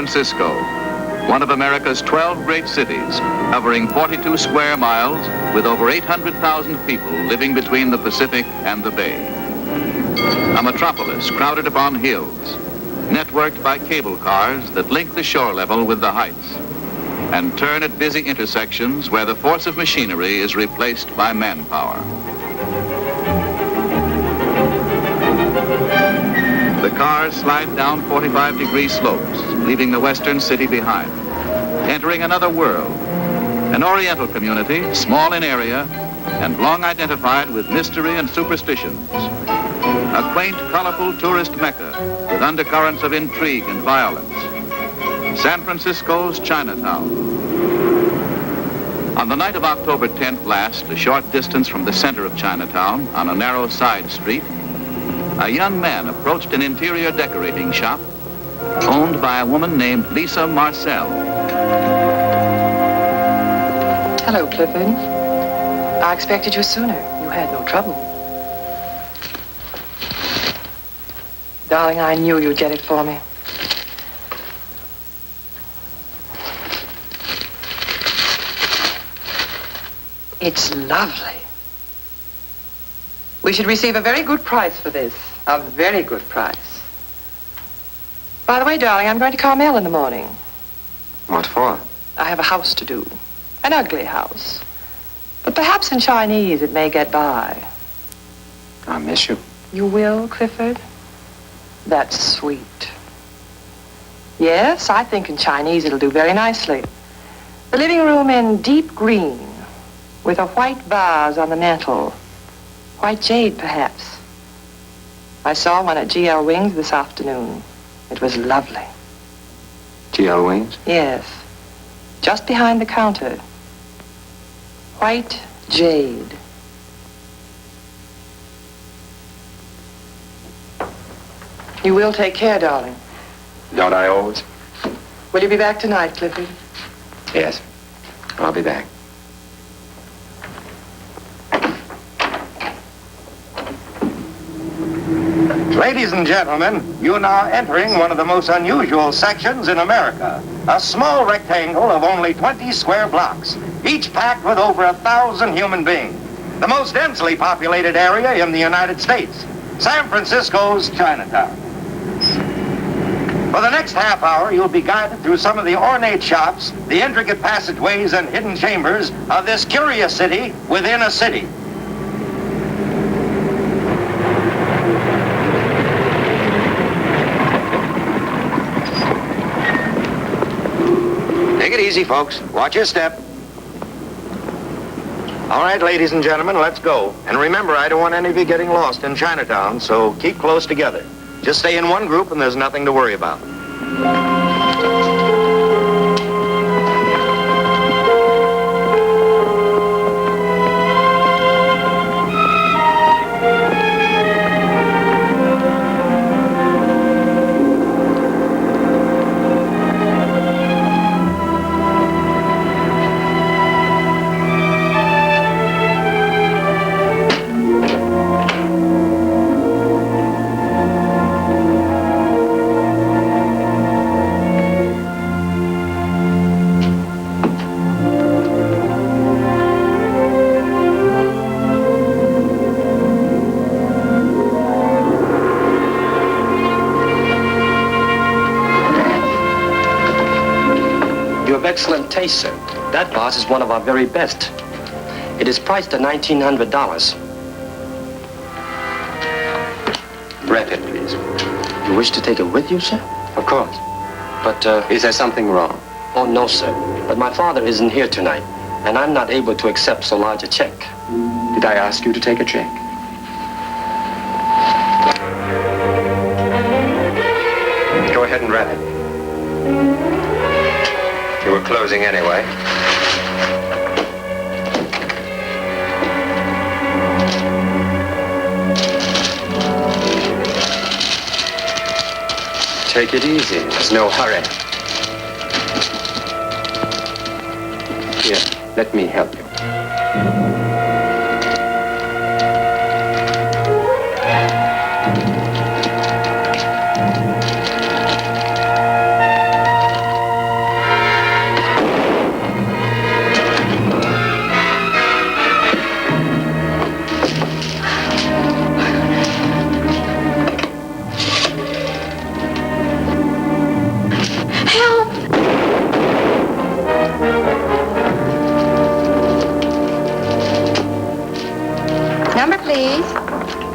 Francisco, one of America's 12 great cities, covering 42 square miles with over 800,000 people living between the Pacific and the Bay. A metropolis crowded upon hills, networked by cable cars that link the shore level with the heights and turn at busy intersections where the force of machinery is replaced by manpower. The cars slide down 45-degree slopes, leaving the western city behind, entering another world, an oriental community, small in area and long identified with mystery and superstitions. A quaint, colorful tourist mecca with undercurrents of intrigue and violence. San Francisco's Chinatown. On the night of October 10th last, a short distance from the center of Chinatown, on a narrow side street, a young man approached an interior decorating shop owned by a woman named Lisa Marcel. Hello, Clifford. I expected you sooner. You had no trouble. Darling, I knew you'd get it for me. It's lovely. We should receive a very good price for this. A very good price. By the way, darling, I'm going to Carmel in the morning. What for? I have a house to do. An ugly house. But perhaps in Chinese it may get by. I'll miss you. You will, Clifford? That's sweet. Yes, I think in Chinese it'll do very nicely. The living room in deep green, with a white vase on the mantel. White jade, perhaps. I saw one at G.L. Wing's this afternoon. It was lovely. G.L. Wing's? Yes. Just behind the counter. White jade. You will take care, darling. Don't I always? Will you be back tonight, Clifford? Yes. I'll be back. Ladies and gentlemen, you're now entering one of the most unusual sections in America. A small rectangle of only 20 square blocks, each packed with over 1,000 human beings. The most densely populated area in the United States, San Francisco's Chinatown. For the next half hour, you'll be guided through some of the ornate shops, the intricate passageways and hidden chambers of this curious city within a city. Take it easy, folks. Watch your step. All right, ladies and gentlemen, let's go. And remember, I don't want any of you getting lost in Chinatown, so keep close together. Just stay in one group and there's nothing to worry about. Excellent taste, sir. That vase is one of our very best. It is priced at $1,900. Wrap it, please. You wish to take it with you, sir? Of course. But, Is there something wrong? Oh, no, sir. But my father isn't here tonight, and I'm not able to accept so large a check. Did I ask you to take a check? Go ahead and wrap it. You were closing anyway. Take it easy. There's no hurry. Here, let me help you.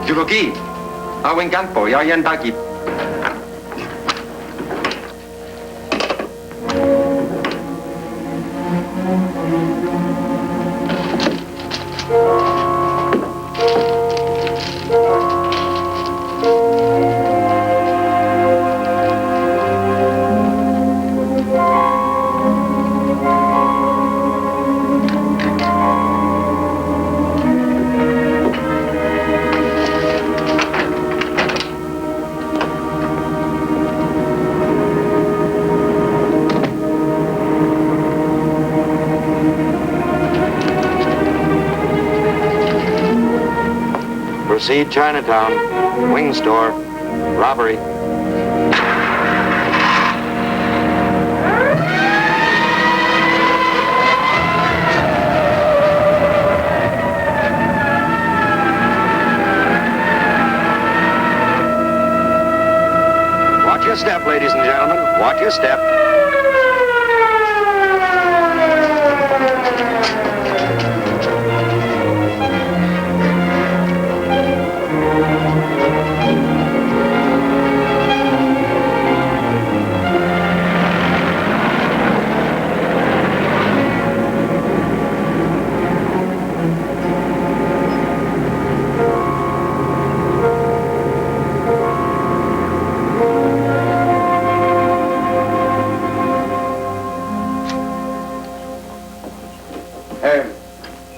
Julogi. Awing Ganpo, Yayan Dagi. Proceed Chinatown, wing store, robbery. Watch your step, ladies and gentlemen. Watch your step.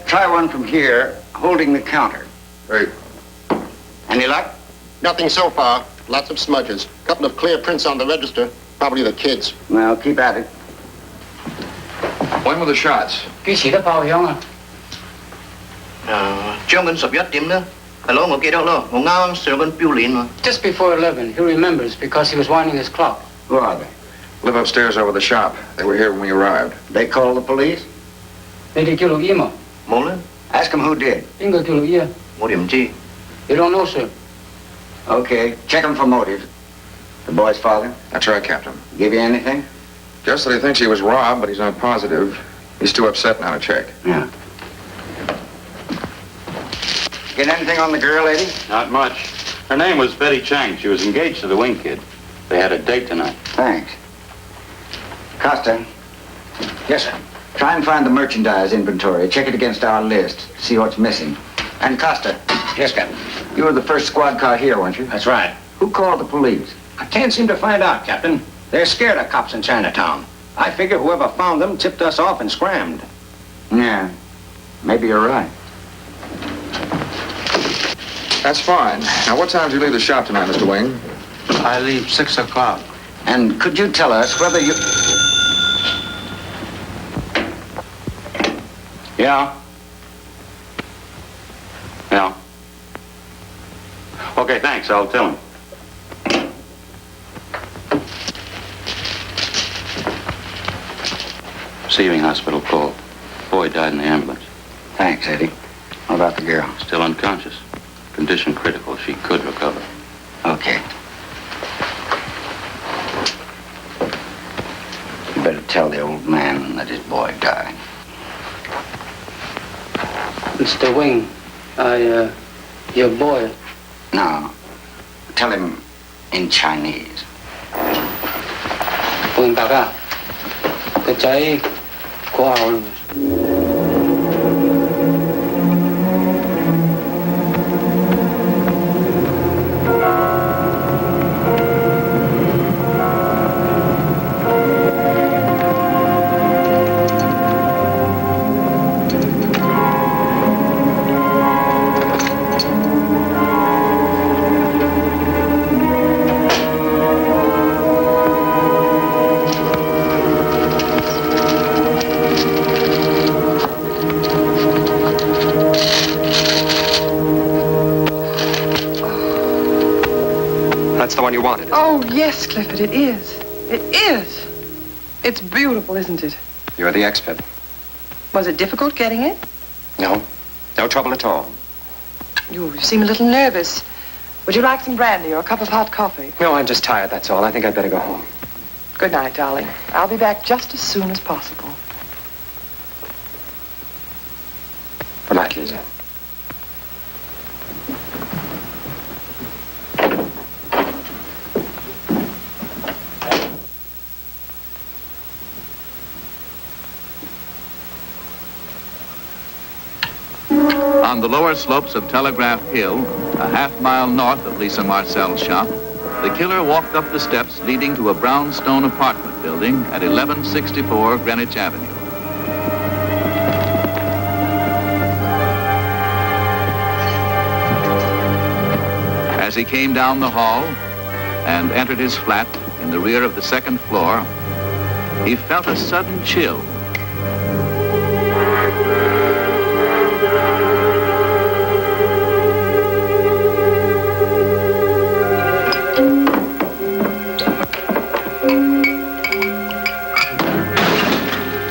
Try one from here, holding the counter. Right. Any luck? Nothing so far. Lots of smudges. Couple of clear prints on the register. Probably the kids. Well, keep at it. When were the shots? 幾時都爆響啊！將近11點啦，係咯，我記得咯，我啱啱上緊標鏈嘛。Just before 11, he remembers because he was winding his clock. Who are they? Live upstairs over the shop. They were here when we arrived. They call the police? 你哋叫錄音啊？冇啦， Ask them who did. 邊個叫錄音啊？我哋唔知。You don't know, sir. Okay, check him for motive. The boy's father? That's right, Captain. Give you anything? Just that he thinks he was robbed, but he's not positive. He's too upset now to check. Yeah. Get anything on the girl, Eddie? Not much. Her name was Betty Chang. She was engaged to the wing kid. They had a date tonight. Thanks. Costa. Yes, sir. Try and find the merchandise inventory. Check it against our list. See what's missing. And Costa, Yes, Captain. you were the first squad car here, weren't you? That's right. Who called the police? I can't seem to find out, Captain. They're scared of cops in Chinatown. I figure whoever found them tipped us off and scrammed. Yeah, maybe you're right. That's fine. Now, what time did you leave the shop tonight, Mr. Wing? I leave 6 o'clock. And could you tell us whether you... Yeah? Yeah. Okay, thanks. I'll tell him. Receiving hospital call. Boy died in the ambulance. Thanks, Eddie. What about the girl? Still unconscious. Condition critical. She could recover. Okay. You better tell the old man that his boy died. Mr. Wing, your boy. No. Tell him in Chinese. Wing 大家，個仔過後啦。That's the one you wanted. Oh, yes, Clifford, it is. It is. It's beautiful, isn't it? You're the expert. Was it difficult getting it? No. No trouble at all. You seem a little nervous. Would you like some brandy or a cup of hot coffee? No, I'm just tired, that's all. I think I'd better go home. Good night, darling. I'll be back just as soon as possible. Good night, Lisa. On the lower slopes of Telegraph Hill, a half-mile north of Lisa Marcel's shop, the killer walked up the steps leading to a brownstone apartment building at 1164 Greenwich Avenue. As he came down the hall and entered his flat in the rear of the second floor, he felt a sudden chill.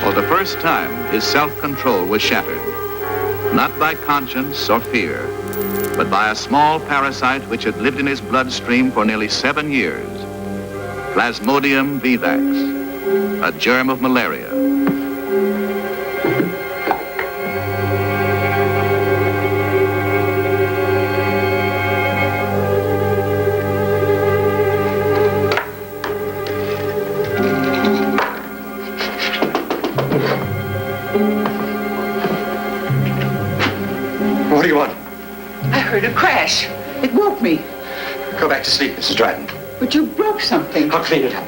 For the first time, his self-control was shattered, not by conscience or fear, but by a small parasite which had lived in his bloodstream for nearly 7 years, Plasmodium vivax, a germ of malaria. What do you want? I heard a crash. It woke me. Go back to sleep, Mrs. Dryden. But you broke something. I'll clean it up.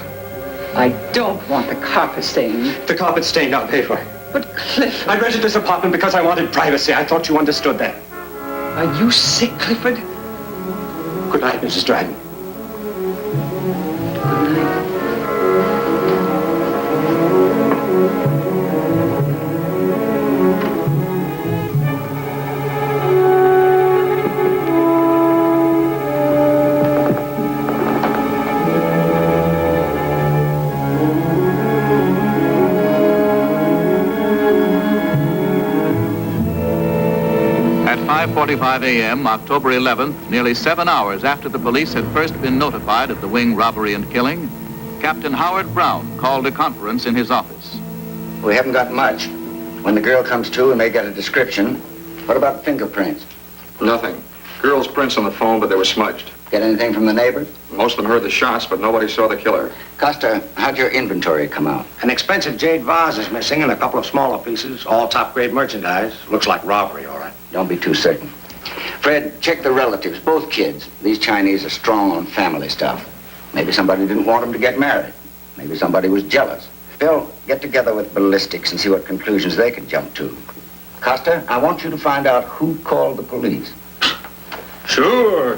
I don't want the carpet stained. The carpet's stained, I'll pay for it. But Clifford... I rented this apartment because I wanted privacy. I thought you understood that. Are you sick, Clifford? Good night, Mrs. Dryden. Good night. At 5:45 a.m., October 11th, nearly 7 hours after the police had first been notified of the Wing robbery and killing, Captain Howard Brown called a conference in his office. We haven't got much. When the girl comes to, we may get a description. What about fingerprints? Nothing. Girl's prints on the phone, but they were smudged. Get anything from the neighbors? Most of them heard the shots, but nobody saw the killer. Costa, how'd your inventory come out? An expensive jade vase is missing and a couple of smaller pieces, all top-grade merchandise. Looks like robbery, all right. Don't be too certain. Fred, check the relatives, both kids. These Chinese are strong on family stuff. Maybe somebody didn't want them to get married. Maybe somebody was jealous. Bill, get together with ballistics and see what conclusions they can jump to. Costa, I want you to find out who called the police. Sure.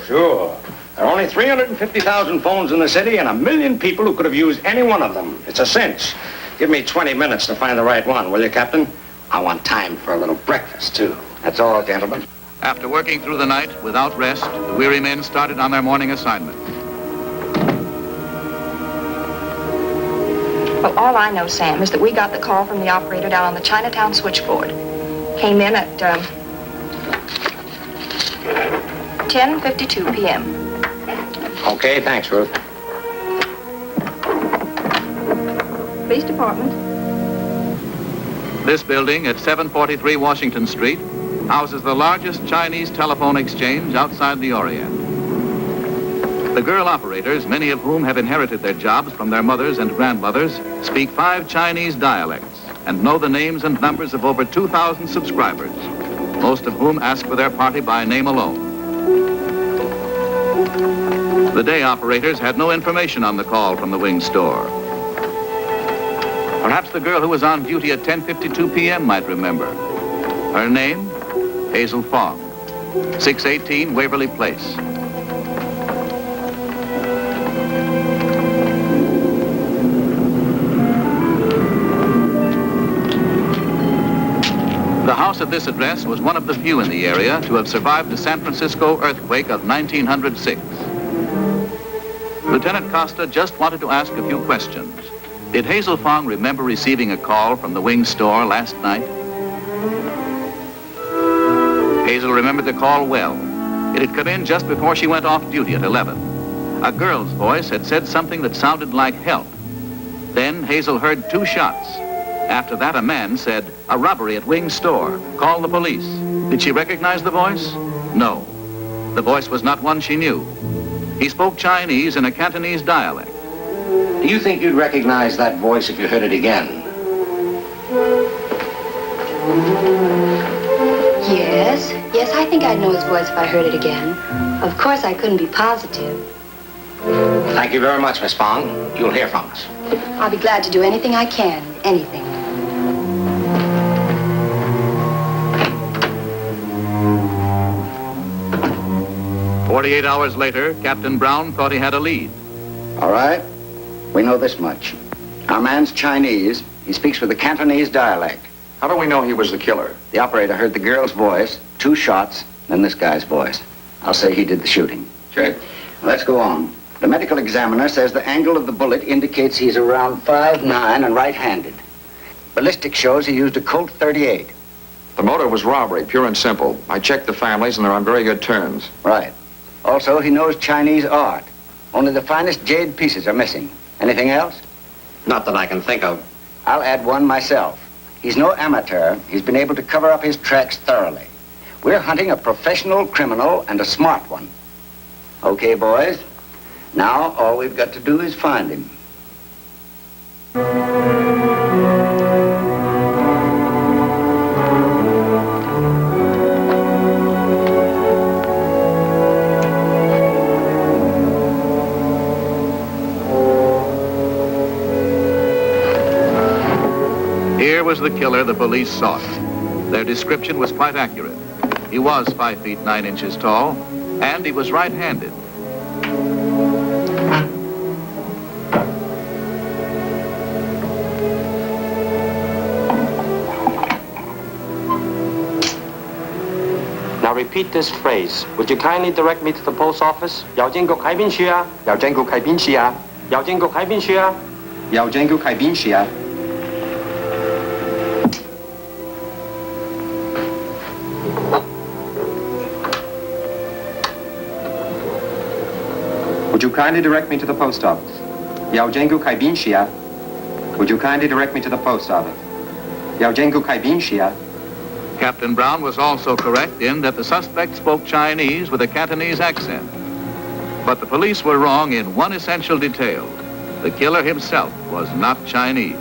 There are only 350,000 phones in the city and 1 million people who could have used any one of them. It's a cinch. Give me 20 minutes to find the right one, will you, Captain? I want time for a little breakfast, too. That's all, gentlemen. After working through the night without rest, the weary men started on their morning assignment. Well, all I know, Sam, is that we got the call from the operator down on the Chinatown switchboard. Came in at 10:52 p.m. Okay, thanks, Ruth. Police department. This building at 743 Washington Street houses the largest Chinese telephone exchange outside the Orient. The girl operators, many of whom have inherited their jobs from their mothers and grandmothers, speak 5 Chinese dialects and know the names and numbers of over 2,000 subscribers, most of whom ask for their party by name alone. The day operators had no information on the call from the Wing store. Perhaps the girl who was on duty at 10:52 p.m. might remember. Her name, Hazel Fong, 618 Waverly Place. The house at this address was one of the few in the area to have survived the San Francisco earthquake of 1906. Lieutenant Costa just wanted to ask a few questions. Did Hazel Fong remember receiving a call from the Wing store last night? Hazel remembered the call well. It had come in just before she went off duty at 11. A girl's voice had said something that sounded like help. Then Hazel heard 2 shots. After that, a man said, "A robbery at Wing store. Call the police." Did she recognize the voice? No. The voice was not one she knew. He spoke Chinese in a Cantonese dialect. Do you think you'd recognize that voice if you heard it again? Yes, I think I'd know his voice if I heard it again. Of course, I couldn't be positive. Thank you very much, Miss Fong. You'll hear from us. I'll be glad to do anything I can, anything. "48 hours later, Captain Brown thought he had a lead. All right. We know this much. Our man's Chinese. He speaks with a Cantonese dialect. How do we know he was the killer? The operator heard the girl's voice, 2 shots, then this guy's voice. I'll say he did the shooting. Check. Let's go on. The medical examiner says the angle of the bullet indicates he's around 5'9" and right-handed. Ballistics shows he used a Colt .38. The motive was robbery, pure and simple. I checked the families, and they're on very good terms. Right. Also, he knows Chinese art. Only the finest jade pieces are missing. Anything else? Not that I can think of. I'll add one myself. He's no amateur. He's been able to cover up his tracks thoroughly. We're hunting a professional criminal and a smart one. Okay, boys. Now, all we've got to do is find him. Here was the killer the police sought. Their description was quite accurate. He was 5 feet 9 inches tall, and he was right-handed. Now repeat this phrase. Would you kindly direct me to the post office? 郵政局喺邊處啊？郵政局喺邊處啊？郵政局喺邊處啊？郵政局喺邊處啊？ Would you kindly direct me to the post office? 郵政局喺邊處啊？ Would you kindly direct me to the post office? 郵政局喺邊處啊？ Captain Brown was also correct in that the suspect spoke Chinese with a Cantonese accent. But the police were wrong in one essential detail. The killer himself was not Chinese.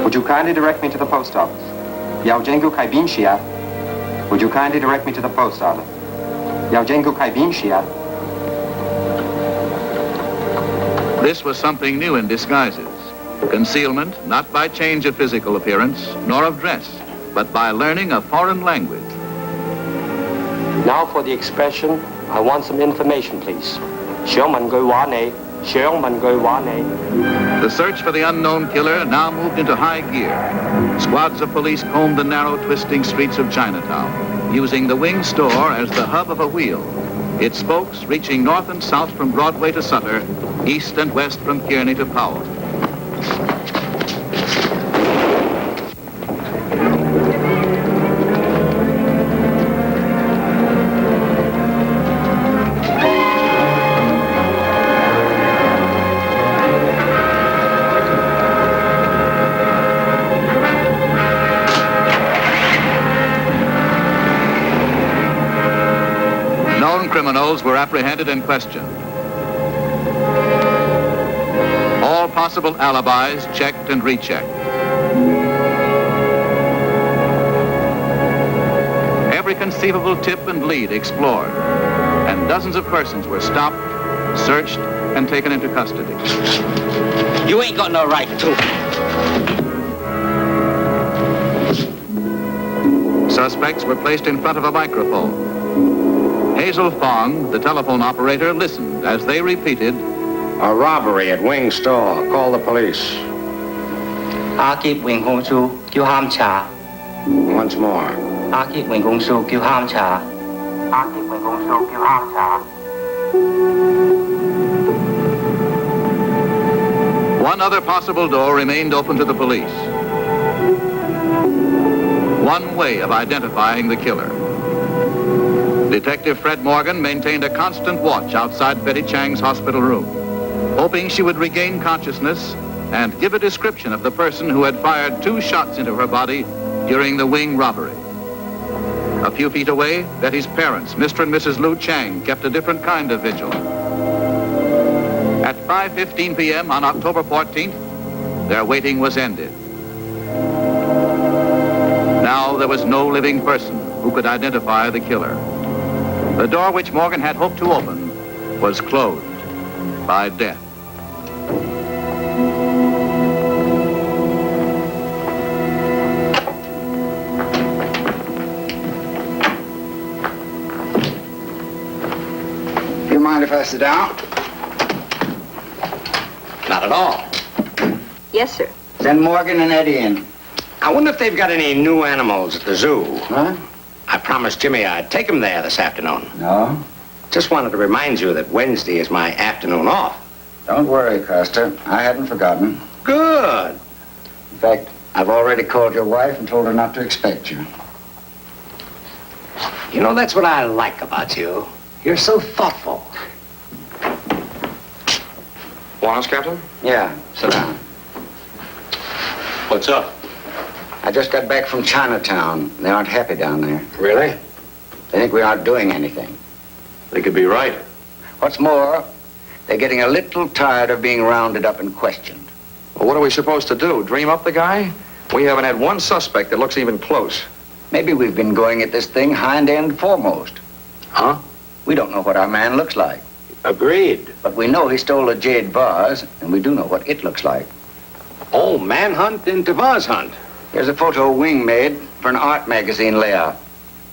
Would you kindly direct me to the post office? 郵政局喺邊處啊？ Would you kindly direct me to the post office? 郵政局喺邊處啊？ This was something new in disguises. Concealment, not by change of physical appearance, nor of dress, but by learning a foreign language. Now for the expression, I want some information, please. 想問句話你，想問句話你。 The search for the unknown killer now moved into high gear. Squads of police combed the narrow, twisting streets of Chinatown, using the Wing store as the hub of a wheel. Its spokes reaching north and south from Broadway to Sutter, east and west from Kearny to Powell. Criminals were apprehended and questioned. All possible alibis checked and rechecked. Every conceivable tip and lead explored, and dozens of persons were stopped, searched, and taken into custody. You ain't got no right to. Suspects were placed in front of a microphone. Hazel Fong, the telephone operator, listened as they repeated, "A robbery at Wing store. Call the police." 阿杰榮控訴叫喊查。 Once more. 阿杰榮控訴叫喊查。阿杰榮控訴叫喊查。 One other possible door remained open to the police. One way of identifying the killer. Detective Fred Morgan maintained a constant watch outside Betty Chang's hospital room, hoping she would regain consciousness and give a description of the person who had fired 2 shots into her body during the Wing robbery. A few feet away, Betty's parents, Mr. and Mrs. Liu Chang, kept a different kind of vigil. At 5:15 p.m. on October 14th, their waiting was ended. Now there was no living person who could identify the killer. The door which Morgan had hoped to open was closed by death. Do you mind if I sit down? Not at all. Yes, sir. Send Morgan and Eddie in. I wonder if they've got any new animals at the zoo. Huh? I promised Jimmy I'd take him there this afternoon. No? Just wanted to remind you that Wednesday is my afternoon off. Don't worry, Costa. I hadn't forgotten. Good. In fact, I've already called your wife and told her not to expect you. You know, that's what I like about you. You're so thoughtful. Want us, Captain? Yeah, sit down. What's up? I just got back from Chinatown. They aren't happy down there. Really? They think we aren't doing anything. They could be right. What's more, they're getting a little tired of being rounded up and questioned. Well, what are we supposed to do? Dream up the guy? We haven't had one suspect that looks even close. Maybe we've been going at this thing hind end foremost. Huh? We don't know what our man looks like. Agreed. But we know he stole a jade vase, and we do know what it looks like. Oh, manhunt into vase hunt. Here's a photo Wing made for an art magazine layout.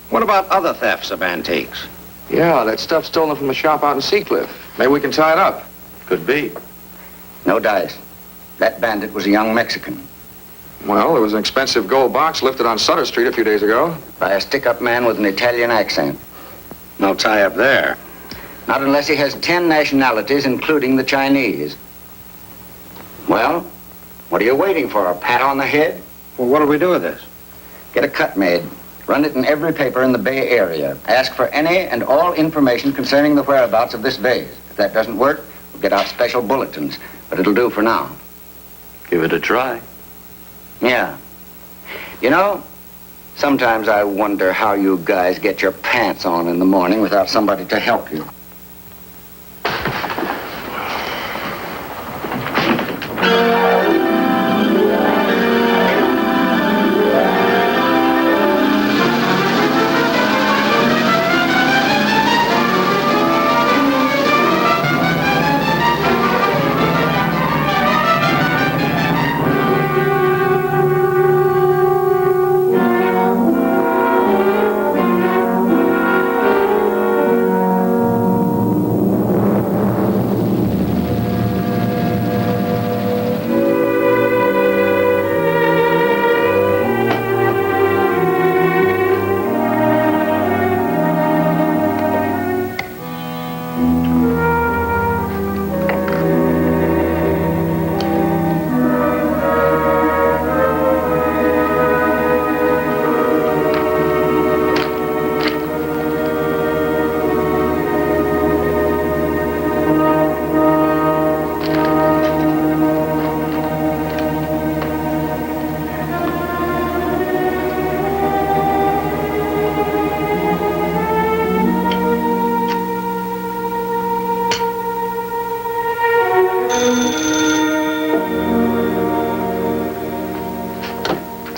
What about other thefts of antiques? Yeah, that stuff stolen from the shop out in Seacliff. Maybe we can tie it up. Could be. No dice. That bandit was a young Mexican. Well, there was an expensive gold box lifted on Sutter Street a few days ago. By a stick-up man with an Italian accent. No tie-up there. Not unless he has 10 nationalities, including the Chinese. Well, what are you waiting for? A pat on the head? Well, what do we do with this? Get a cut made. Run it in every paper in the Bay Area. Ask for any and all information concerning the whereabouts of this vase. If that doesn't work, we'll get out special bulletins. But it'll do for now. Give it a try. Yeah. You know, sometimes I wonder how you guys get your pants on in the morning without somebody to help you.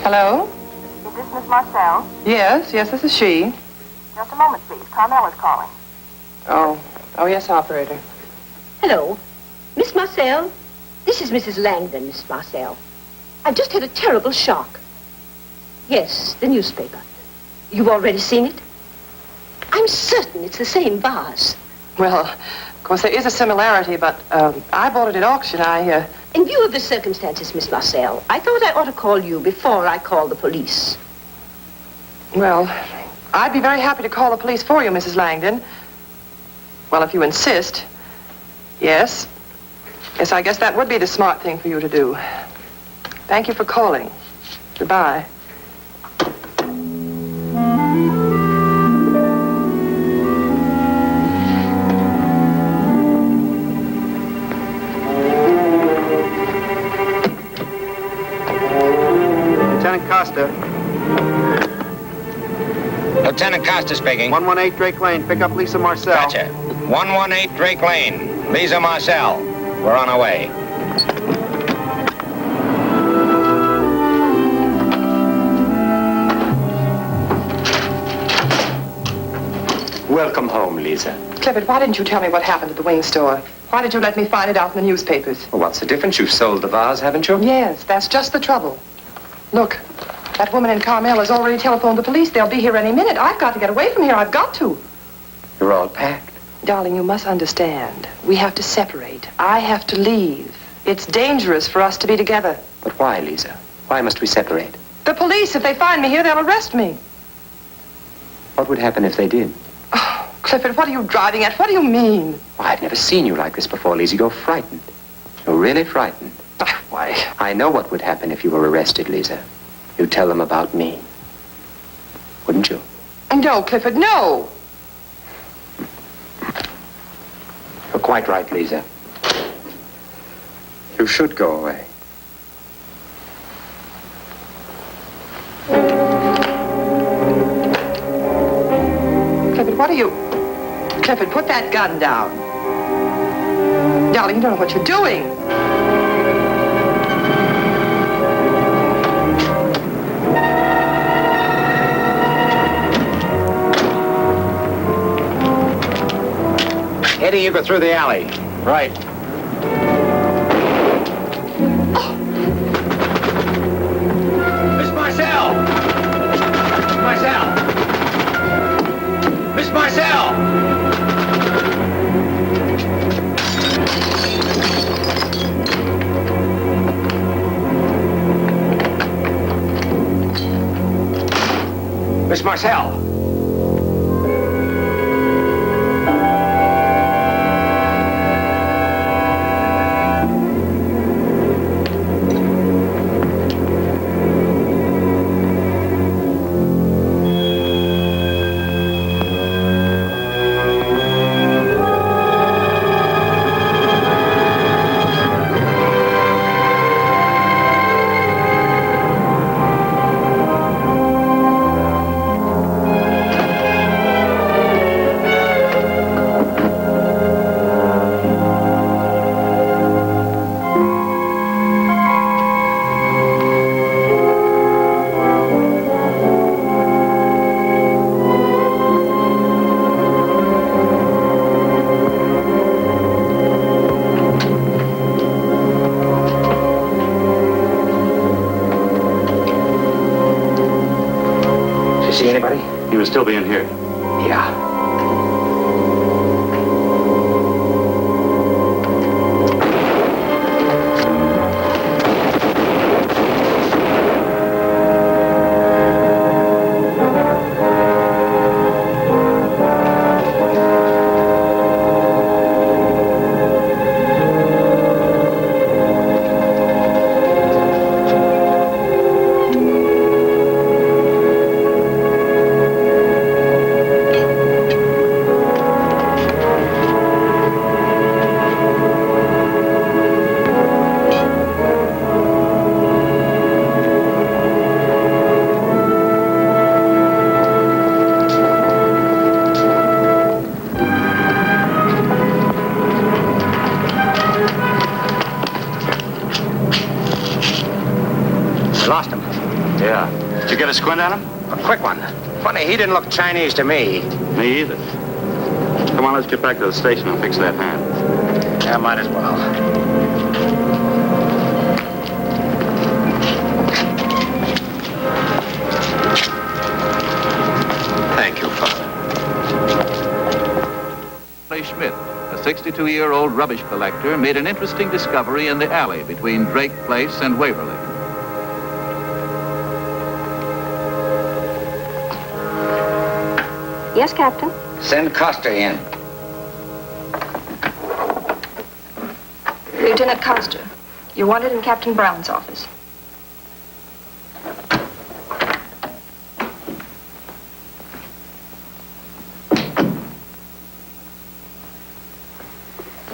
Hello? Is this Miss Marcel? Yes, this is she. Just a moment, please. Carmel is calling. Oh, yes, operator. Hello. Miss Marcel? This is Mrs. Langdon, Miss Marcel. I've just had a terrible shock. Yes, the newspaper. You've already seen it? I'm certain it's the same vase. Well, of course, there is a similarity, but I bought it at auction. In view of the circumstances, Miss Marcel, I thought I ought to call you before I call the police. Well, I'd be very happy to call the police for you, Mrs. Langdon. Well, if you insist. Yes. Yes, I guess that would be the smart thing for you to do. Thank you for calling. Goodbye. Lieutenant Costa. Master speaking. 118 Drake Lane. Pick up Lisa Marcel. Gotcha. 118 Drake Lane. Lisa Marcel. We're on our way. Welcome home, Lisa. Clifford, why didn't you tell me what happened at the wing store? Why did you let me find it out in the newspapers? Well, what's the difference? You've sold the vase, haven't you? Yes, that's just the trouble. Look, that woman in Carmel has already telephoned the police. They'll be here any minute. I've got to get away from here. I've got to. You're all packed. Darling, you must understand. We have to separate. I have to leave. It's dangerous for us to be together. But why, Lisa? Why must we separate? The police, if they find me here, they'll arrest me. What would happen if they did? Oh, Clifford, what are you driving at? What do you mean? Well, I've never seen you like this before, Lisa. You're frightened. You're really frightened. Why? I know what would happen if you were arrested, Lisa. You'd tell them about me. Wouldn't you? No, Clifford, no. You're quite right, Lisa. You should go away. Clifford, what are you... Clifford, put that gun down. Darling, you don't know what you're doing. Eddie, you go through the alley. Right. Miss Marcel! Marcel! Miss Marcel! Miss Marcel! See anybody? He was still being here. Yeah. Lost him. Yeah. Did you get a squint at him? A quick one. Funny, he didn't look Chinese to me. Me either. Come on, let's get back to the station and fix that hand. Yeah, might as well. Thank you, Father. Schmidt, a 62-year-old rubbish collector, made an interesting discovery in the alley between Drake Place and Waverly. Yes, Captain? Send Costa in. Lieutenant Coster, you're wanted in Captain Brown's office.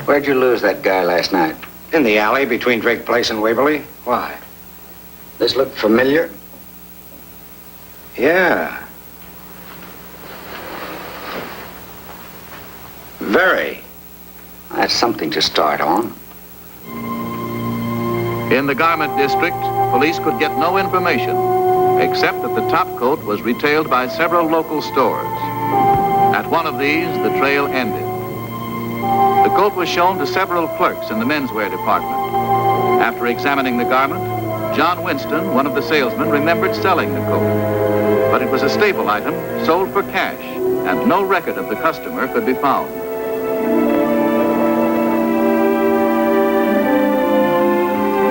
Where'd you lose that guy last night? In the alley between Drake Place and Waverly. Why? This looked familiar? Yeah. Very. That's something to start on. In the garment district, police could get no information, except that the top coat was retailed by several local stores. At one of these, the trail ended. The coat was shown to several clerks in the menswear department. After examining the garment, John Winston, one of the salesmen, remembered selling the coat. But it was a staple item sold for cash, and no record of the customer could be found.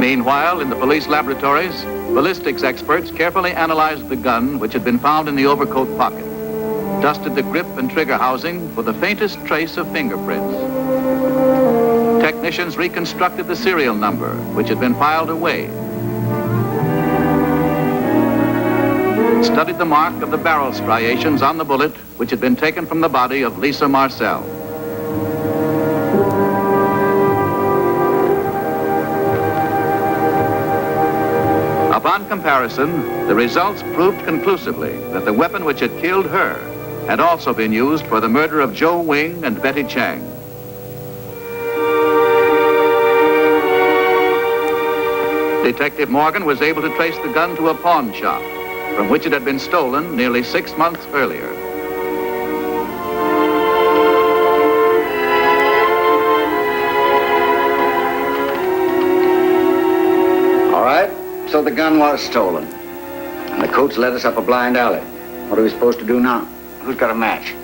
Meanwhile, in the police laboratories, ballistics experts carefully analyzed the gun which had been found in the overcoat pocket, dusted the grip and trigger housing for the faintest trace of fingerprints. Technicians reconstructed the serial number, which had been filed away, studied the mark of the barrel striations on the bullet, which had been taken from the body of Lisa Marcel. Upon comparison, the results proved conclusively that the weapon which had killed her had also been used for the murder of Joe Wing and Betty Chang. Detective Morgan was able to trace the gun to a pawn shop, from which it had been stolen nearly 6 months earlier. All right, so the gun was stolen. And the coats led us up a blind alley. What are we supposed to do now? Who's got a match?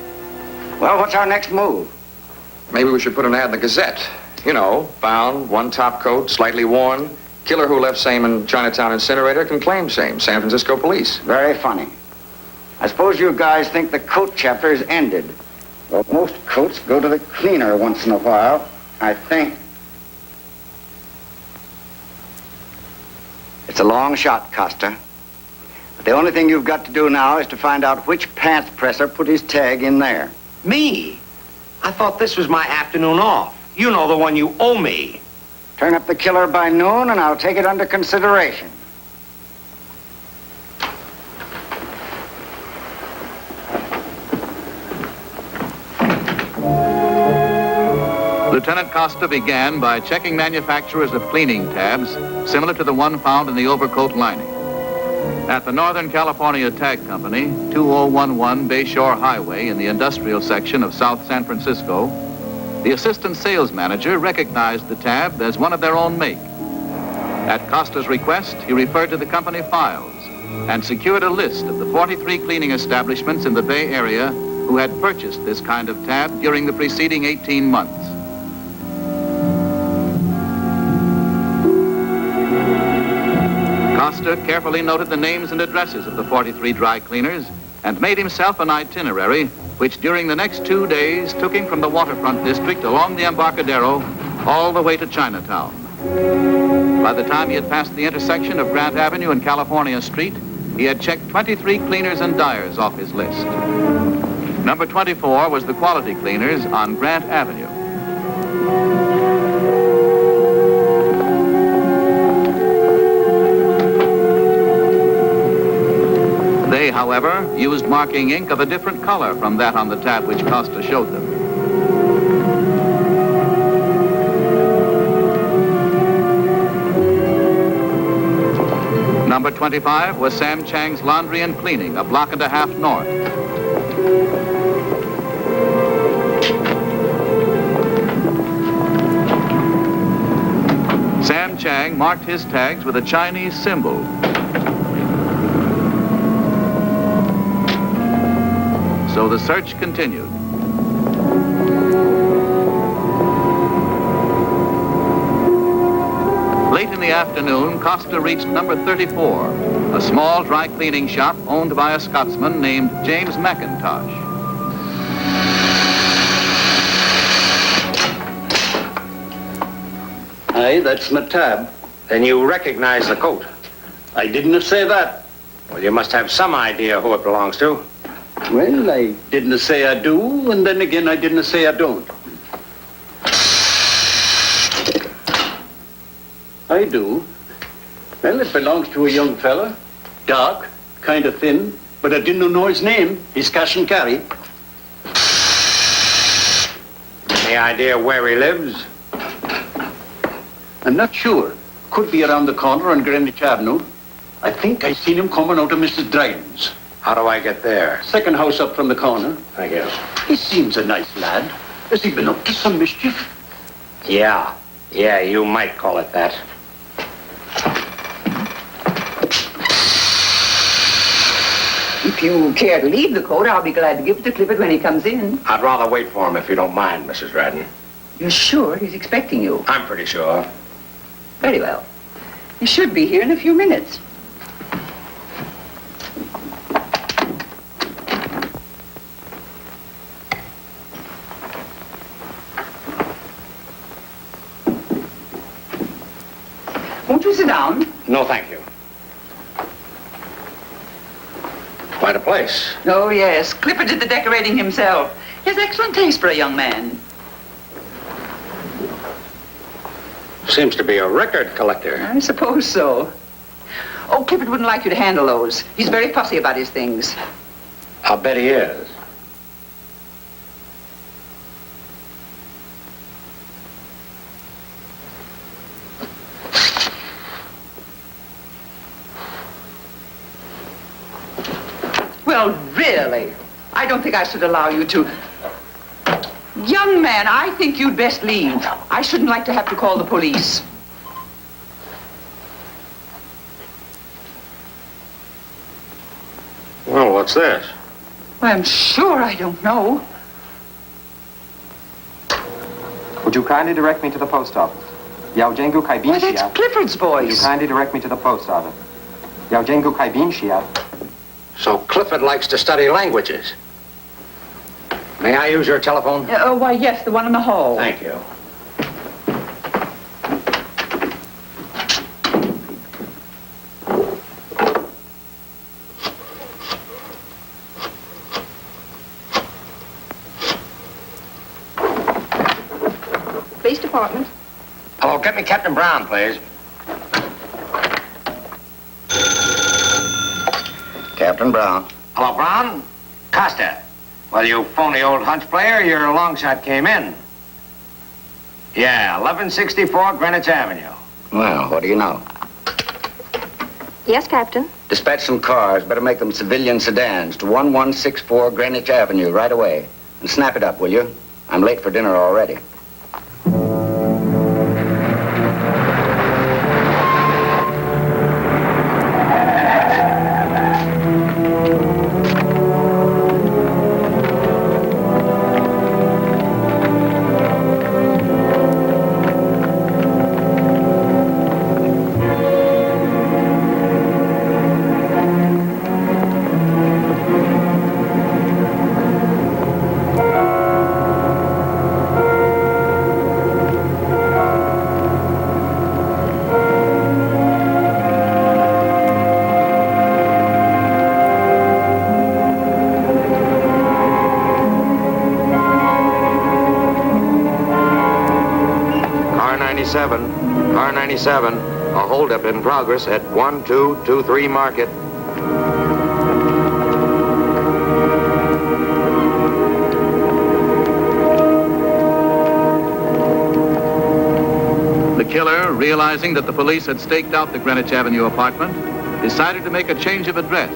Well, what's our next move? Maybe we should put an ad in the Gazette. You know, found, one top coat, slightly worn. Killer who left same in Chinatown incinerator can claim same. San Francisco police. Very funny. I suppose you guys think the coat chapter is ended. Well, most coats go to the cleaner once in a while, I think. It's a long shot, Costa. But the only thing you've got to do now is to find out which pants presser put his tag in there. Me? I thought this was my afternoon off. You know, the one you owe me. Turn up the killer by noon, and I'll take it under consideration. Lieutenant Costa began by checking manufacturers of cleaning tabs similar to the one found in the overcoat lining. At the Northern California Tag Company, 2011 Bayshore Highway in the industrial section of South San Francisco, the assistant sales manager recognized the tab as one of their own make. At Costa's request, he referred to the company files and secured a list of the 43 cleaning establishments in the Bay Area who had purchased this kind of tab during the preceding 18 months. Costa carefully noted the names and addresses of the 43 dry cleaners and made himself an itinerary which during the next 2 days took him from the waterfront district along the Embarcadero all the way to Chinatown. By the time he had passed the intersection of Grant Avenue and California Street, he had checked 23 cleaners and dyers off his list. Number 24 was the quality cleaners on Grant Avenue. They, however, used marking ink of a different color from that on the tab which Costa showed them. Number 25 was Sam Chang's Laundry and Cleaning, a block and a half north. Sam Chang marked his tags with a Chinese symbol. So the search continued. Late in the afternoon, Costa reached number 34, a small dry cleaning shop owned by a Scotsman named James McIntosh. Aye, that's my tab. Then you recognize the coat? I didn't say that. Well, you must have some idea who it belongs to. Well, I didn't say I do, and then again I didn't say I don't. I do. Well, it belongs to a young fella. Dark, kind of thin, but I didn't know his name. He's cash and carry. Any idea where he lives? I'm not sure. Could be around the corner on Greenwich Avenue. I think I seen him coming out of Mrs. Dryden's. How do I get there? Second house up from the corner. Thank you. He seems a nice lad. Has he been up to some mischief? Yeah, you might call it that. If you care to leave the coat, I'll be glad to give it to Clifford when he comes in. I'd rather wait for him if you don't mind, Mrs. Dryden. You're sure he's expecting you? I'm pretty sure. Very well. He should be here in a few minutes. Won't you sit down? No, thank you. Quite a place. Oh, yes. Clifford did the decorating himself. He has excellent taste for a young man. Seems to be a record collector. I suppose so. Oh, Clifford wouldn't like you to handle those. He's very fussy about his things. I'll bet he is. Well, really, I don't think I should allow you to. Young man, I think you'd best leave. I shouldn't like to have to call the police. Well, what's this? I'm sure I don't know. Would you kindly direct me to the post office? Yaojengu Why, Kaibinshia. that's Clifford's Would you voice. kindly direct me to the post office? Yaojengu Kaibinshia. So Clifford likes to study languages. May I use your telephone? Why, yes, the one in the hall. Thank you. Police department. Hello, get me Captain Brown, please. Captain Brown. Hello, Brown. Costa. Well, you phony old hunch player, your long shot came in. Yeah, 1164 Greenwich Avenue. Well, what do you know? Yes, Captain. Dispatch some cars, better make them civilian sedans, to 1164 Greenwich Avenue right away. And snap it up, will you? I'm late for dinner already. Car 97, a holdup in progress at 1223 Market. The killer, realizing that the police had staked out the Greenwich Avenue apartment, decided to make a change of address.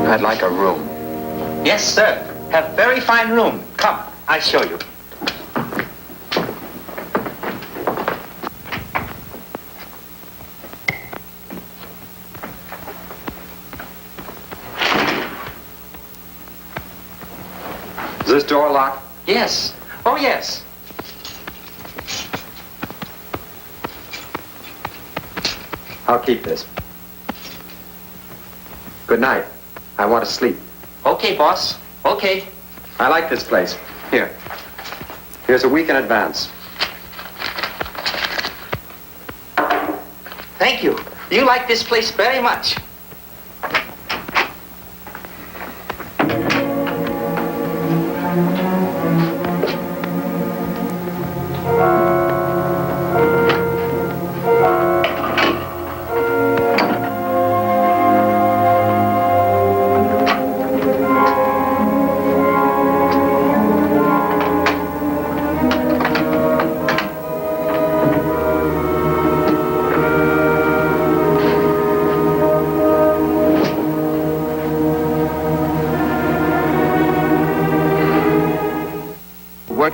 I'd like a room. Yes, sir. Have very fine room. Come, I show you. Is this door locked? Yes. Oh, yes. I'll keep this. Good night. I want to sleep. Okay, boss. Okay. I like this place. Here. Here's a week in advance. Thank you. You like this place very much.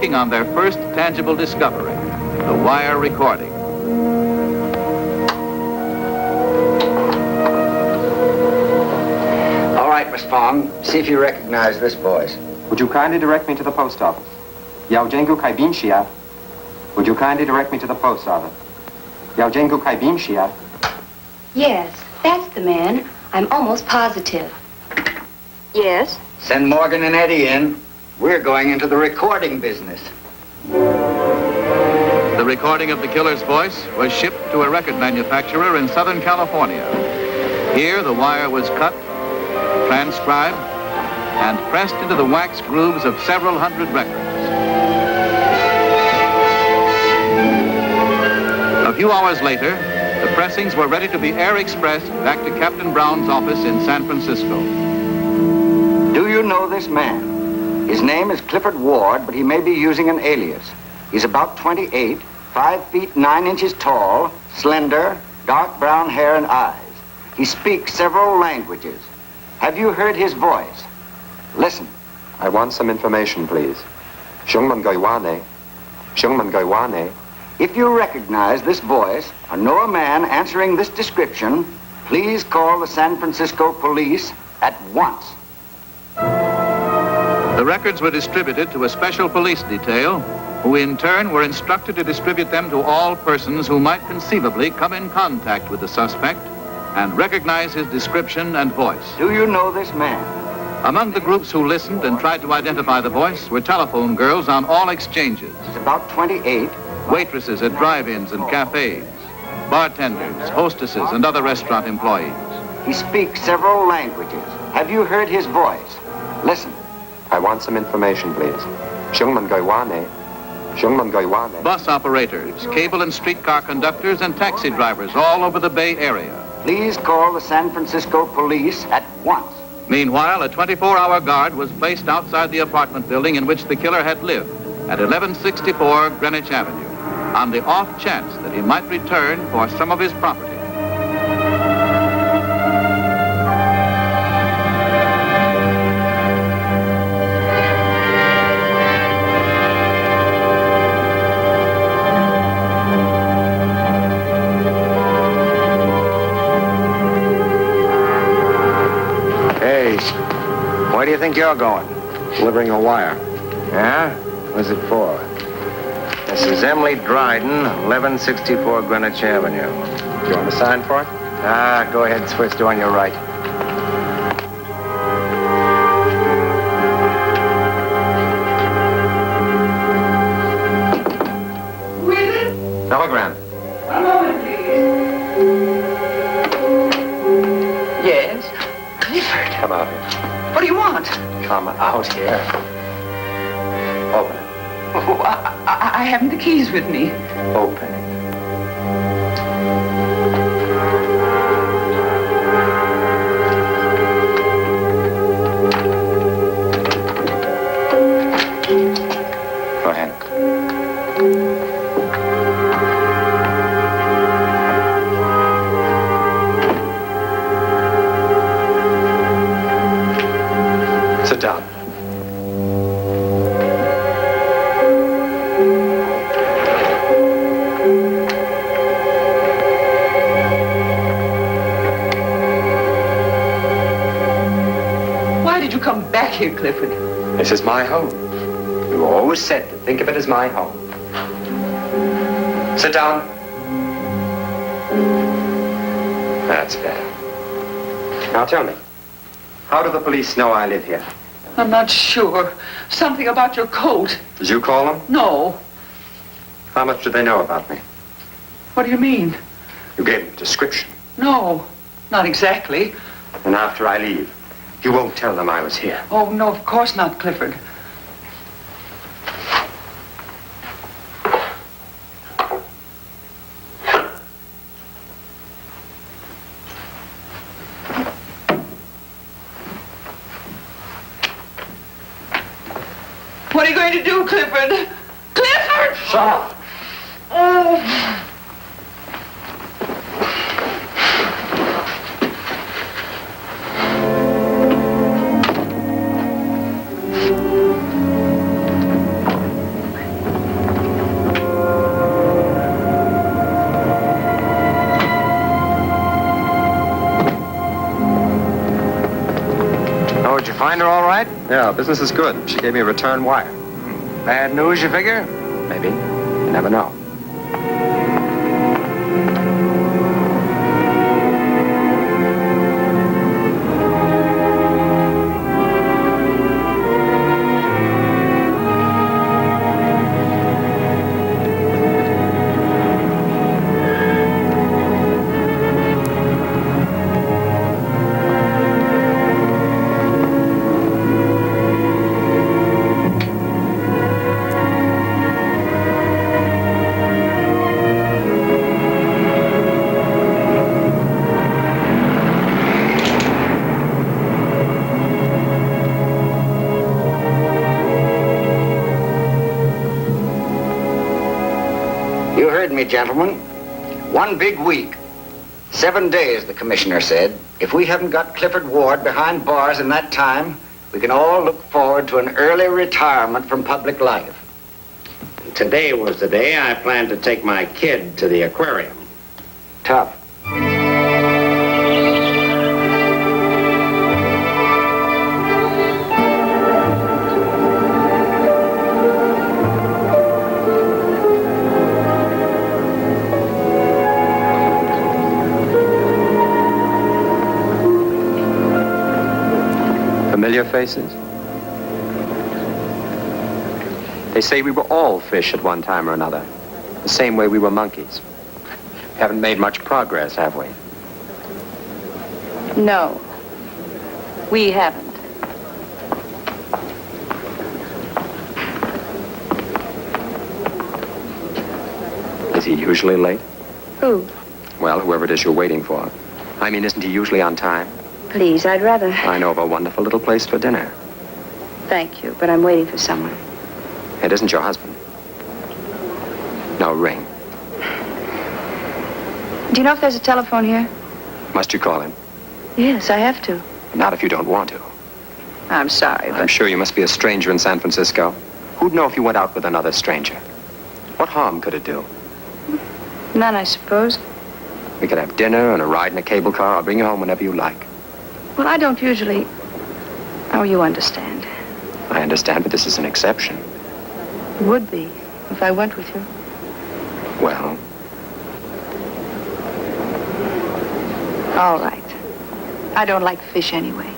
working on their first tangible discovery, the wire recording. All right, Miss Fong, see if you recognize this voice. Would you kindly direct me to the post office? Yao Jengu Kaibin Shia. Would you kindly direct me to the post office? Yao Jengu Kaibin Shia. Yes, that's the man. I'm almost positive. Yes? Send Morgan and Eddie in. We're going into the recording business. The recording of the killer's voice was shipped to a record manufacturer in Southern California. Here, the wire was cut, transcribed, and pressed into the wax grooves of several hundred records. A few hours later, the pressings were ready to be air expressed back to Captain Brown's office in San Francisco. Do you know this man? His name is Clifford Ward, but he may be using an alias. He's about 28, 5 feet 9 inches tall, slender, dark brown hair and eyes. He speaks several languages. Have you heard his voice? Listen. I want some information, please. Shungman Gaiwane. Shungman Gaiwane. If you recognize this voice or know a man answering this description, please call the San Francisco police at once. The records were distributed to a special police detail, who in turn were instructed to distribute them to all persons who might conceivably come in contact with the suspect and recognize his description and voice. Do you know this man? Among the groups who listened and tried to identify the voice were telephone girls on all exchanges. He's about 28. Waitresses at drive-ins and cafes, bartenders, hostesses, and other restaurant employees. He speaks several languages. Have you heard his voice? Listen. I want some information, please. Shungman Gaiwane. Shungman Gaiwane. Bus operators, cable and streetcar conductors, and taxi drivers all over the Bay Area. Please call the San Francisco police at once. Meanwhile, a 24-hour guard was placed outside the apartment building in which the killer had lived at 1164 Greenwich Avenue, on the off chance that he might return for some of his property. Hey, where do you think you're going? Delivering a wire. Yeah? What's it for? This is Emily Dryden, 1164 Greenwich Avenue. Do you want to sign for it? Go ahead, switch to on your right. Who is it? Telegram. A moment, please. Yes? Clifford. Come out here. What do you want? Come out here. Open it. Oh, I haven't the keys with me. Open it. Go ahead. Sit down. Why did you come back here, Clifford? This is my home. You always said to think of it as my home. Sit down. That's better. Now tell me, how do the police know I live here? I'm not sure. Something about your coat. Did you call them? No. How much do they know about me? What do you mean? You gave them a description. No, not exactly. And after I leave, you won't tell them I was here. Oh, no, of course not, Clifford. What are you going to do, Clifford? Clifford! Shut up. Oh. Find her all right? Yeah, business is good. She gave me a return wire. Bad news, you figure? Maybe. You never know. You heard me, gentlemen. 1 big week. 7 days, the commissioner said. If we haven't got Clifford Ward behind bars in that time, we can all look forward to an early retirement from public life. Today was the day I planned to take my kid to the aquarium. Tough. Familiar faces? They say we were all fish at one time or another. The same way we were monkeys. Haven't made much progress, have we? No, we haven't. Is he usually late? Who? Well, whoever it is you're waiting for. I mean, isn't he usually on time? Please, I'd rather... I know of a wonderful little place for dinner. Thank you, but I'm waiting for someone. It isn't your husband. No, ring. Do you know if there's a telephone here? Must you call him? Yes, I have to. Not if you don't want to. I'm sorry, but... I'm sure you must be a stranger in San Francisco. Who'd know if you went out with another stranger? What harm could it do? None, I suppose. We could have dinner and a ride in a cable car. I'll bring you home whenever you like. Well, I don't usually... Oh, you understand. I understand, but this is an exception. It would be, if I went with you. Well, all right. I don't like fish anyway.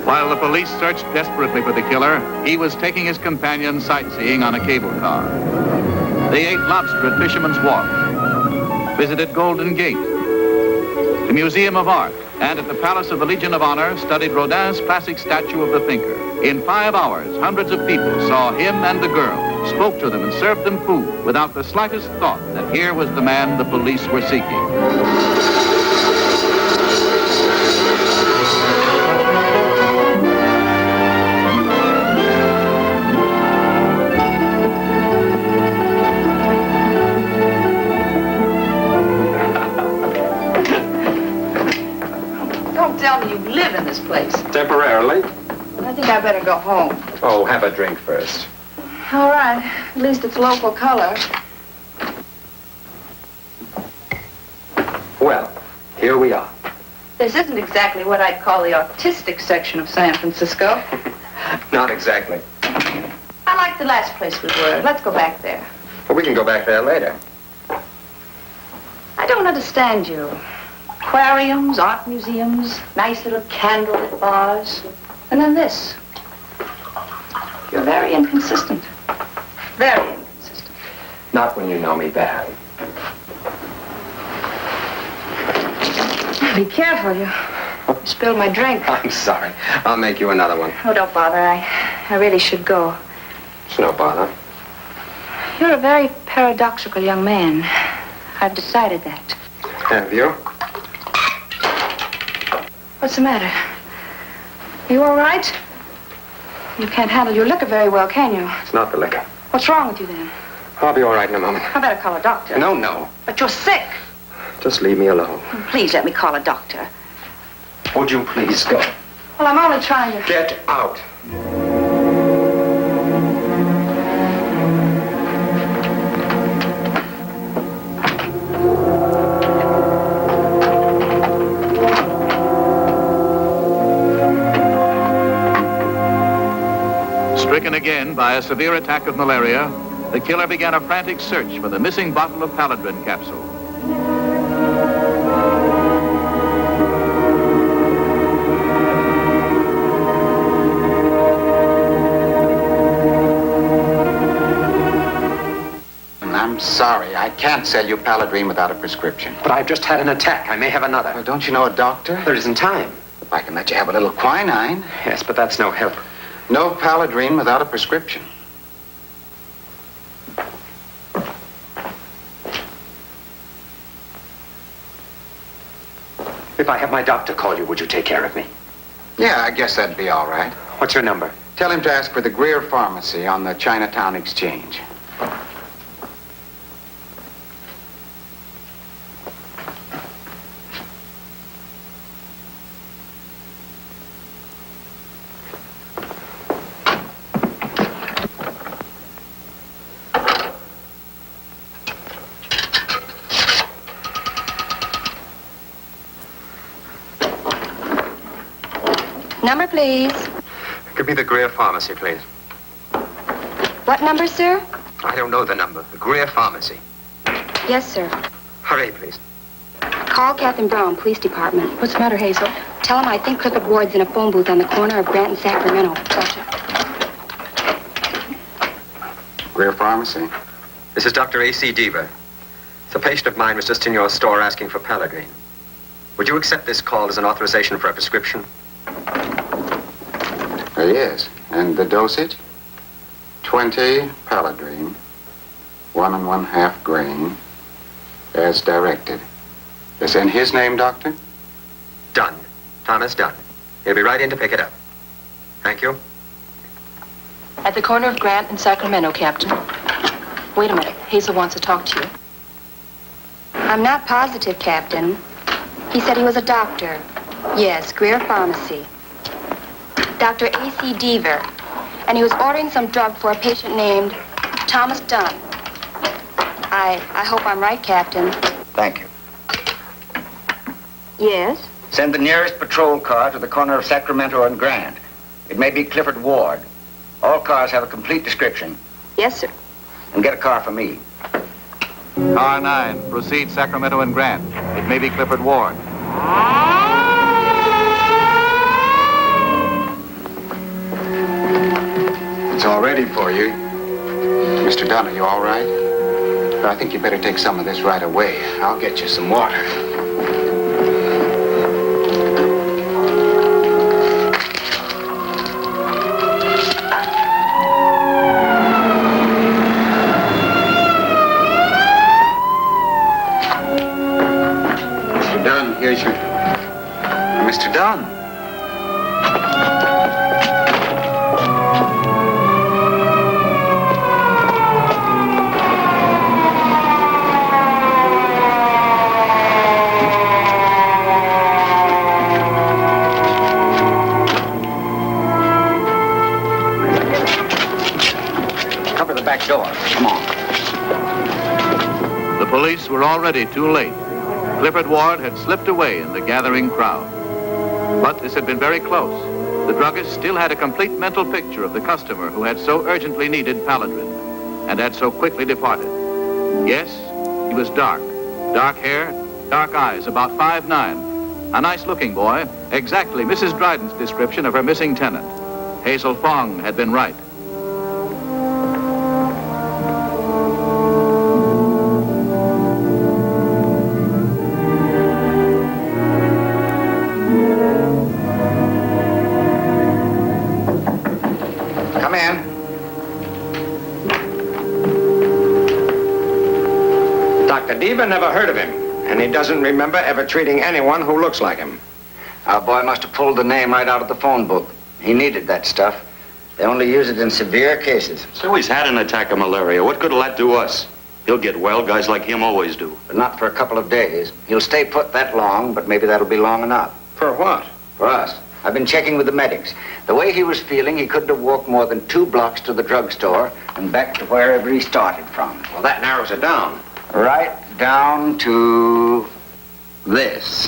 While the police searched desperately for the killer, he was taking his companion sightseeing on a cable car. They ate lobster at Fisherman's Wharf, visited Golden Gate, the Museum of Art, and at the Palace of the Legion of Honor studied Rodin's classic statue of the thinker. In 5 hours, hundreds of people saw him and the girl, spoke to them and served them food without the slightest thought that here was the man the police were seeking. Don't tell me you live in this place. temporarily. I think I better go home. Oh, have a drink first. All right. At least it's local color. Well, here we are. This isn't exactly what I'd call the artistic section of San Francisco. Not exactly. I like the last place we were. Let's go back there. Well, we can go back there later. I don't understand you. Aquariums, art museums, nice little candlelit bars. And then this. You're very inconsistent. Very inconsistent. Not when you know me bad. Be careful, you spilled my drink. I'm sorry. I'll make you another one. Oh, don't bother. I really should go. It's no bother. You're a very paradoxical young man. I've decided that. Have you? What's the matter? You all right? You can't handle your liquor very well, can you? It's not the liquor. What's wrong with you then? I'll be all right in a moment. I better call a doctor. No, no. But you're sick. Just leave me alone. Please let me call a doctor. Would you please go? Well, I'm only trying to... Get out. by a severe attack of malaria, the killer began a frantic search for the missing bottle of Paladrin capsule. I'm sorry. I can't sell you Paladrin without a prescription. But I've just had an attack. I may have another. Well, don't you know a doctor? There isn't time. If I can let you have a little quinine. Yes, but that's no help. No Paladrin without a prescription. If I have my doctor call you, would you take care of me? Yeah, I guess that'd be all right. What's your number? Tell him to ask for the Greer Pharmacy on the Chinatown Exchange. Number, please. Give me the Greer Pharmacy, please. What number, sir? I don't know the number. The Greer Pharmacy. Yes, sir. Hurry, please. Call Captain Brown, Police Department. What's the matter, Hazel? Tell him I think Clifford Ward's in a phone booth on the corner of Grant and Sacramento. Gotcha. Greer Pharmacy. This is Dr. A.C. Deaver. A patient of mine was just in your store asking for Paladrin. Would you accept this call as an authorization for a prescription? Yes. And the dosage? 20 Paladrin, 1 1/2 grain, as directed. Is in his name, Doctor? Done. Thomas Dunn. He'll be right in to pick it up. Thank you. At the corner of Grant and Sacramento, Captain. Wait a minute. Hazel wants to talk to you. I'm not positive, Captain. He said he was a doctor. Yes, Greer Pharmacy. Dr. A.C. Deaver. And he was ordering some drug for a patient named Thomas Dunn. I hope I'm right, Captain. Thank you. Yes? Send the nearest patrol car to the corner of Sacramento and Grant. It may be Clifford Ward. All cars have a complete description. Yes, sir. And get a car for me. Car 9, proceed Sacramento and Grant. It may be Clifford Ward. It's all ready for you. Mr. Dunn, are you all right? I think you better take some of this right away. I'll get you some water. Mr. Dunn, here's your... Mr. Dunn. Back door. Come on. The police were already too late. Clifford Ward had slipped away in the gathering crowd. But this had been very close. The druggist still had a complete mental picture of the customer who had so urgently needed Paladrin and had so quickly departed. Yes, he was dark. Dark hair, dark eyes, about 5'9". A nice-looking boy, exactly Mrs. Dryden's description of her missing tenant. Hazel Fong had been right. Deaver never heard of him, and he doesn't remember ever treating anyone who looks like him. Our boy must have pulled the name right out of the phone book. He needed that stuff. They only use it in severe cases. So he's had an attack of malaria. What good will that do us? He'll get well. Guys like him always do. But not for a couple of days. He'll stay put that long, but maybe that'll be long enough. For what? For us. I've been checking with the medics. The way he was feeling, he couldn't have walked more than 2 blocks to the drugstore and back to wherever he started from. Well, that narrows it down. Right down to this.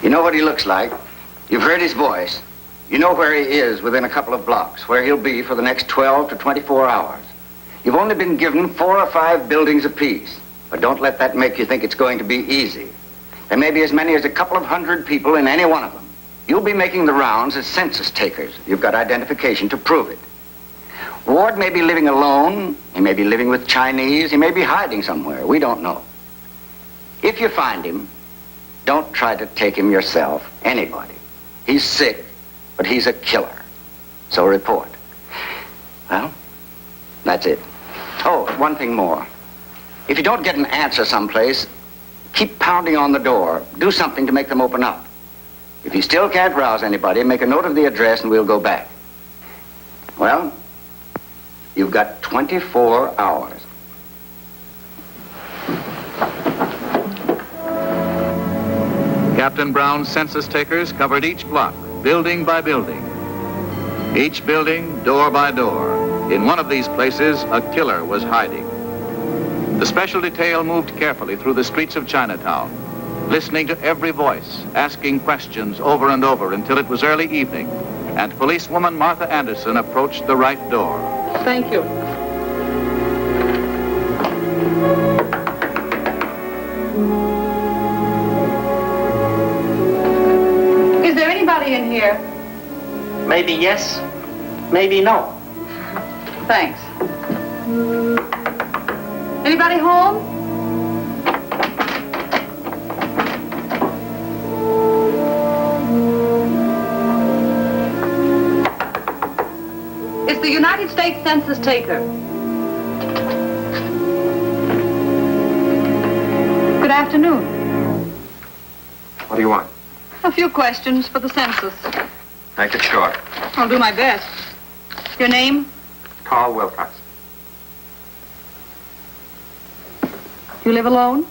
You know what he looks like. You've heard his voice. You know where he is within a couple of blocks, where he'll be for the next 12 to 24 hours. You've only been given 4 or 5 buildings apiece, but don't let that make you think it's going to be easy. There may be as many as a couple of 100 people in any one of them. You'll be making the rounds as census takers. You've got identification to prove it. Ward may be living alone. He may be living with Chinese. He may be hiding somewhere. We don't know. If you find him, don't try to take him yourself. Anybody. He's sick, but he's a killer. So report. Well, that's it. Oh, one thing more. If you don't get an answer someplace, keep pounding on the door. Do something to make them open up. If you still can't rouse anybody, make a note of the address and we'll go back. Well, you've got 24 hours. Captain Brown's census takers covered each block, building by building. Each building, door by door. In one of these places, a killer was hiding. The special detail moved carefully through the streets of Chinatown, listening to every voice, asking questions over and over until it was early evening, and policewoman Martha Anderson approached the right door. Thank you. Is there anybody in here? Maybe yes, maybe no. Thanks. Anybody home? It's the United States Census taker. Good afternoon. What do you want? A few questions for the census. Make it short. I'll do my best. Your name? Carl Wilcox. You live alone?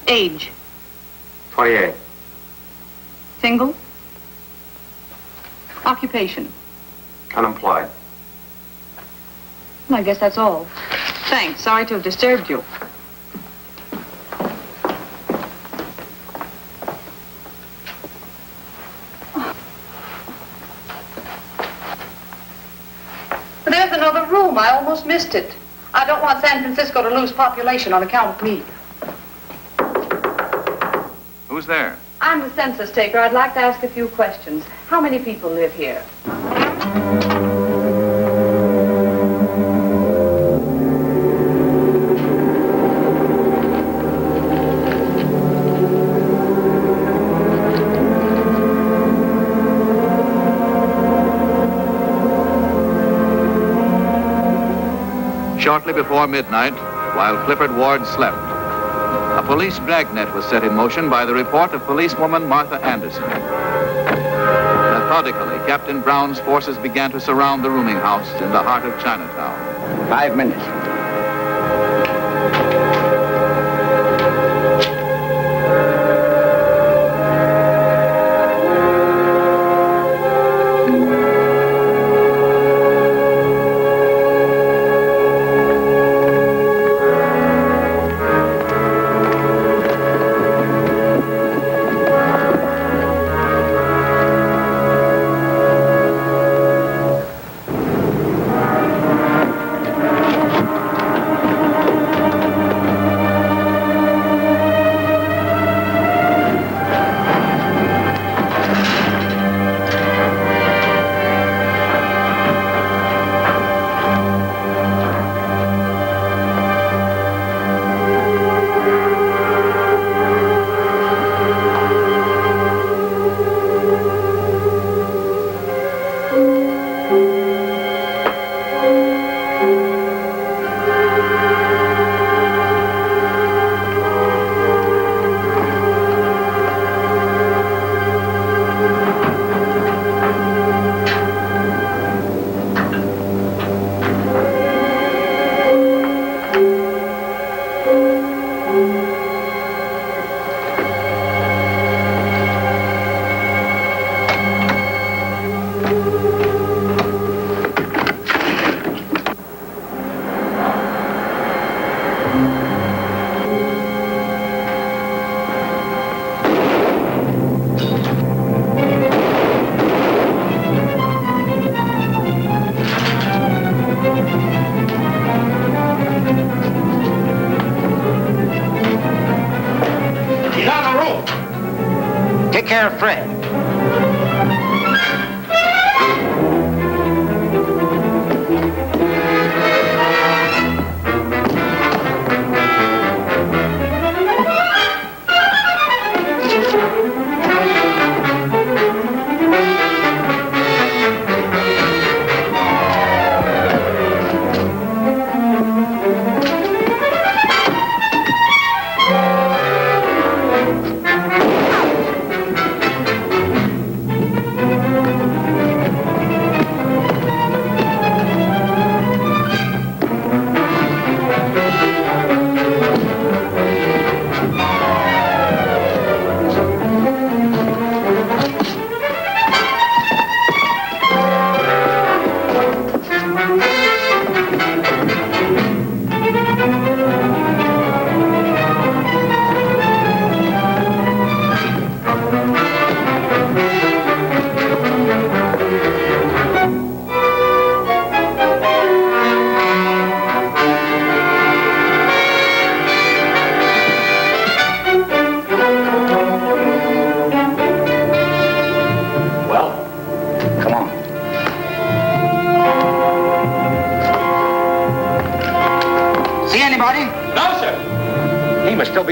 Age? 28. Single? Occupation? Unemployed. I guess that's all. Thanks. Sorry to have disturbed you. There's another room. I almost missed it. I don't want San Francisco to lose population on account of me. Who's there? I'm the census taker. I'd like to ask a few questions. How many people live here? Shortly before midnight, while Clifford Ward slept, a police dragnet was set in motion by the report of policewoman Martha Anderson. Methodically, Captain Brown's forces began to surround the rooming house in the heart of Chinatown. 5 minutes.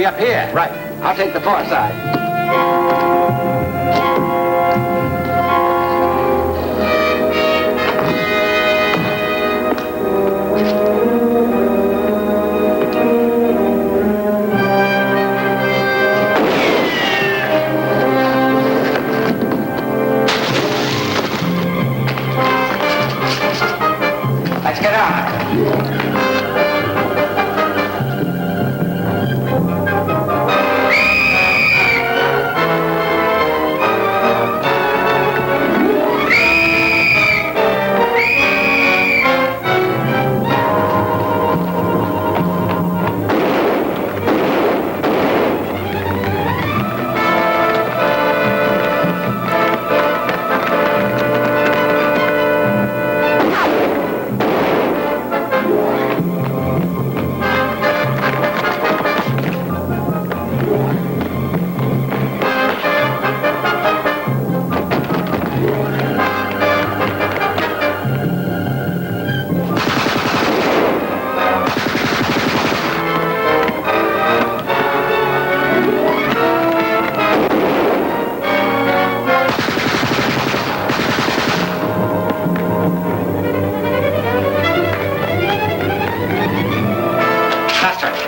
be up here. Right. I'll take the far side. Let's get on.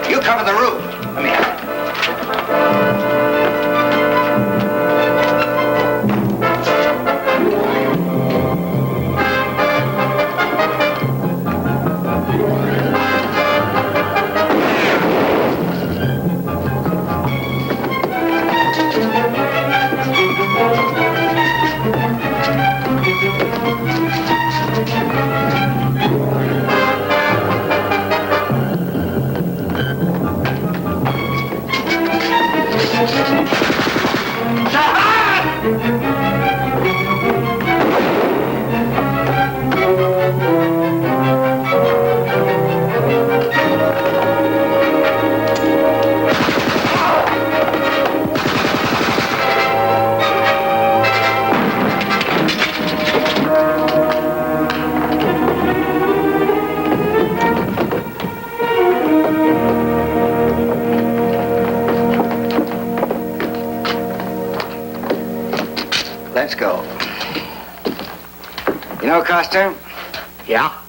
You cover the roof. Let me have it. Let's go. You know, Costa? Yeah?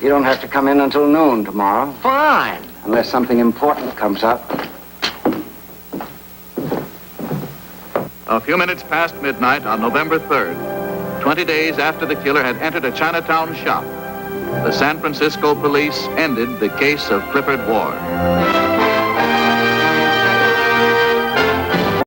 You don't have to come in until noon tomorrow. Fine. Unless something important comes up. A few minutes past midnight on November 3rd, 20 days after the killer had entered a Chinatown shop, the San Francisco police ended the case of Clifford Ward.